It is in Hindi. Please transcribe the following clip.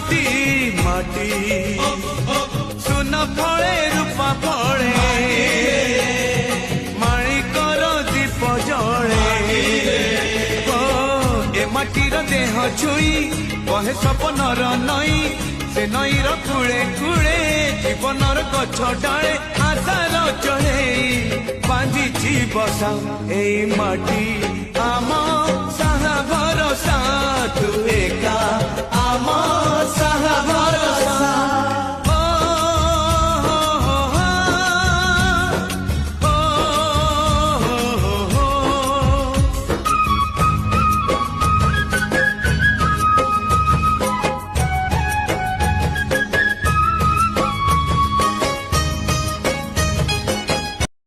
माटी माटी सुन फले रूपा फले माणिकर दीप जले ए माटीर देह छुई कहे सपनर नई से नईर कूले कूले जीवनर गछ डाले आशार चढ़े बांधिची बसा ए माटी आम